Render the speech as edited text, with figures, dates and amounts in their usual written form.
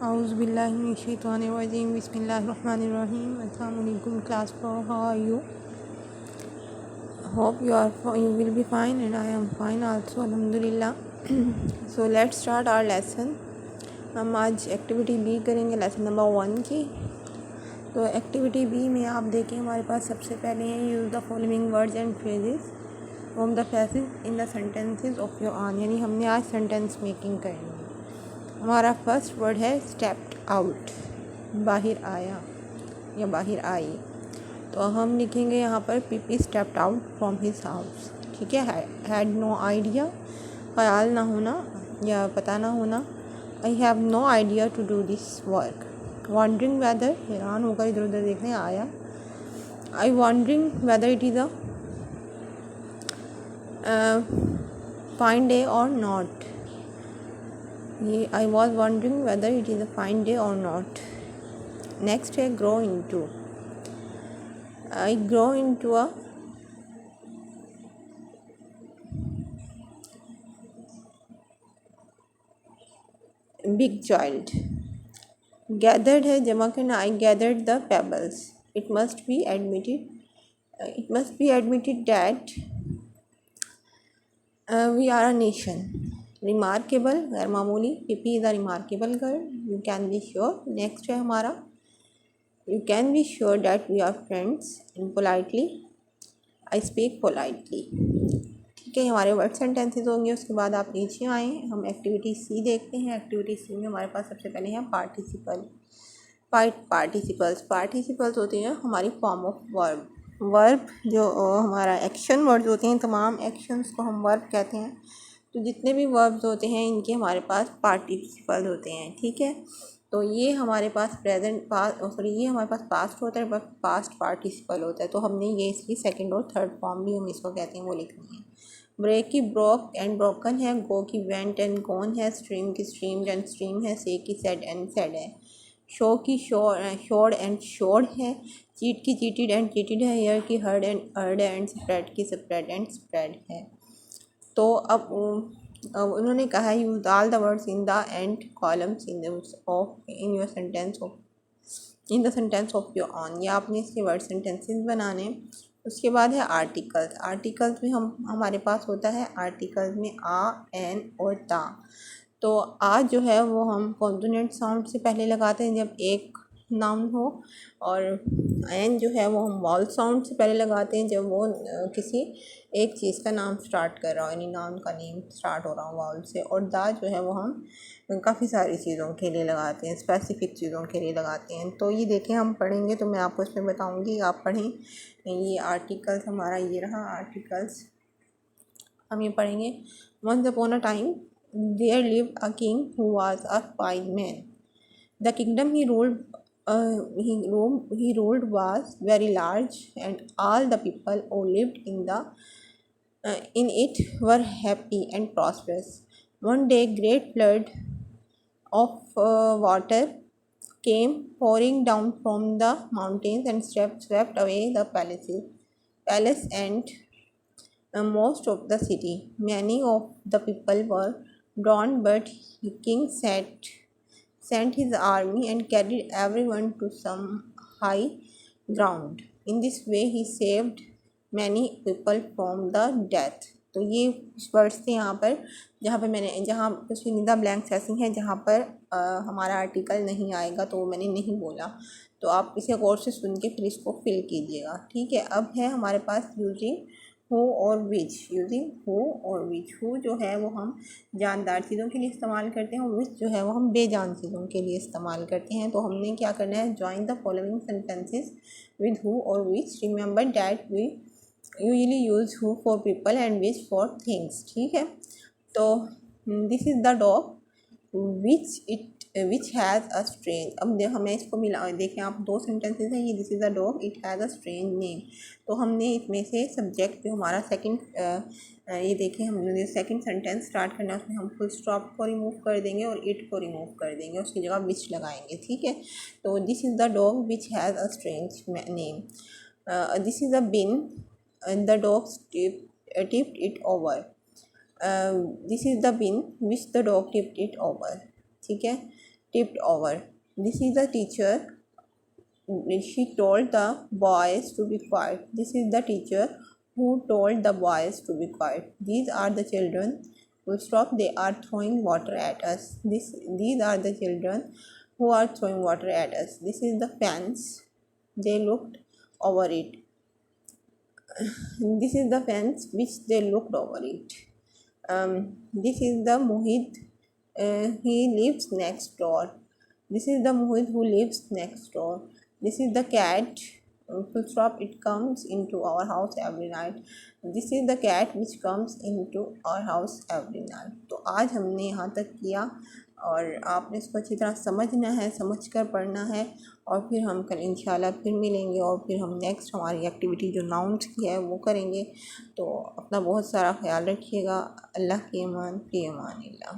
Auzubillahiminash-shaytanir-rajim. Bismillahir-rahmanir-rahim. Assalamualaikum class 4. How are you? Hope you will be fine and I am fine also, alhamdulillah. So let's start our lesson. हम आज activity B करेंगे, lesson number 1 की। तो activity B में आप देखें हमारे पास सबसे पहले है use the following words and phrases from the phrases in the sentences of your on, यानी हमने आज सेंटेंस मेकिंग करनी है। हमारा फर्स्ट वर्ड है स्टेप्ड आउट, बाहर आया या बाहर आई। तो हम लिखेंगे यहाँ पर PP stepped out from his house. ठीक है, हैड नो आइडिया, ख्याल ना होना या पता ना होना। I have no idea to do this work. Wondering whether, हैरान होकर इधर उधर देखने आया। I wondering whether it is a fine day और नॉट। ये I was wondering whether it is a fine day और नॉट। नेक्स्ट है grow into. I grow into a big child. Gathered है जमा करना, I gathered the pebbles. It must be admitted that we are a nation. Remarkable, गैर मामूली, Pippi is a remarkable girl. You can be sure. Next है हमारा you can be sure that we are friends. And politely, I speak politely. ठीक है, हमारे word sentences होंगे। उसके बाद आप नीचे आएँ, हम एक्टिविटी सी देखते हैं। एक्टिविटी सी में हमारे पास सबसे पहले है पार्टिसिपल्स होते हैं हमारी फॉर्म ऑफ वर्ब जो हमारा एक्शन वर्ड्स होते हैं, तमाम एक्शंस को हम वर्ब कहते हैं। तो जितने भी वर्ब्स होते हैं इनके हमारे पास पार्टिसिपल होते हैं। ठीक है, तो ये हमारे पास ये हमारे पास पास्ट होता है, बट पास्ट पार्टिसिपल होता है। तो हमने ये इसकी सेकंड और थर्ड फॉर्म भी हम इसको कहते हैं वो लिखनी है। ब्रेक की ब्रोक एंड ब्रोकन है। गो की वेंट एंड गॉन है। स्ट्रीम की स्ट्रीम्ड एंड स्ट्रीम है। से की सेड एंड सेड है। शो की शोड एंड शोड है। चीट की चीटेड एंड चीटेड है। हेयर की हर्ड एंड हर्ड है। एंड स्प्रेड की स्प्रेड एंड स्प्रेड है। तो अब उन्होंने कहा use all the words in the end columns in your sentence of your on, या आपने इसके वर्ड सेंटेंसेस बनाने। उसके बाद है आर्टिकल्स में हमारे पास होता है आर्टिकल्स में आ, एन और ता। तो आ जो है वो हम कॉन्सोनेंट साउंड से पहले लगाते हैं जब एक नाउन हो, और एन जो है वो हम वॉल साउंड से पहले लगाते हैं जब वो किसी एक चीज़ का नाम स्टार्ट कर रहा हो, यानी नाउन का नेम स्टार्ट हो रहा हो वॉल से। और दा जो है वो हम काफ़ी सारी चीज़ों के लिए लगाते हैं, स्पेसिफिक चीज़ों के लिए लगाते हैं। तो ये देखें, हम पढ़ेंगे तो मैं आपको इसमें बताऊंगी, आप पढ़ें। ये आर्टिकल्स हमारा ये रहा आर्टिकल्स, हम ये पढ़ेंगे। Once upon a time there lived a king who was a fine man. The kingdom he ruled was very large, and all the people who lived in it were happy and prosperous. One day, great flood of water came pouring down from the mountains and swept away the palace and most of the city. Many of the people were drowned, but the king sent his army and carried everyone to some high ground. In this way, he saved many people from the death. तो ये कुछ words थे यहाँ पर, जहाँ कुछ Nida blank sensing है, जहाँ पर हमारा आर्टिकल नहीं आएगा तो मैंने नहीं बोला। तो आप इसे गौर से सुन के फिर इसको फिल कीजिएगा। ठीक है, अब है हमारे पास यूजिंग हु और विच। यूजिंग हु और विच। हु जो है वो हम जानदार चीज़ों के लिए इस्तेमाल करते हैं, और विच जो है वो हम बेजान चीज़ों के लिए इस्तेमाल करते हैं। तो हमने क्या करना है, join the following sentences with who और which. Remember that we usually use who for people and which for things. ठीक है, तो this is the dog which has a strange. अब हमें इसको मिला, देखें आप, दो सेंटेंसेस हैं ये। This is the dog, it has a strange name. तो हमने इसमें से सब्जेक्ट जो हमारा सेकंड, ये देखें, हमने सेकंड सेंटेंस स्टार्ट करना है, उसमें हम फुल स्टॉप को रिमूव कर देंगे और इट को रिमूव कर देंगे, उसकी जगह विच लगाएंगे। ठीक है, तो this is the dog which has a strange name. This is a bin, the dog tipped it over. This is the bin which the dog tipped it over. ठीक है, tipped over. This is the teacher. She told the boys to be quiet. This is the teacher who told the boys to be quiet. These are the children. Full stop. They are throwing water at us. These are the children who are throwing water at us. This is the fence. They looked over it. This is the fence which they looked over it. This is the Mohit. He lives next door. This is the Mohit who lives next door. This is the cat. Full stop. It comes into our house every night. This is the cat which comes into our house every night. तो आज हमने यहाँ तक किया और आपने इसको अच्छी तरह समझना है, समझ कर पढ़ना है और फिर हम कल इंशाल्लाह फिर मिलेंगे और फिर हम नेक्स्ट हमारी एक्टिविटी जो नाउन्स की है वो करेंगे। तो अपना बहुत सारा ख्याल रखिएगा। अल्लाह की अमान, फ़ी अमानिल्लाह।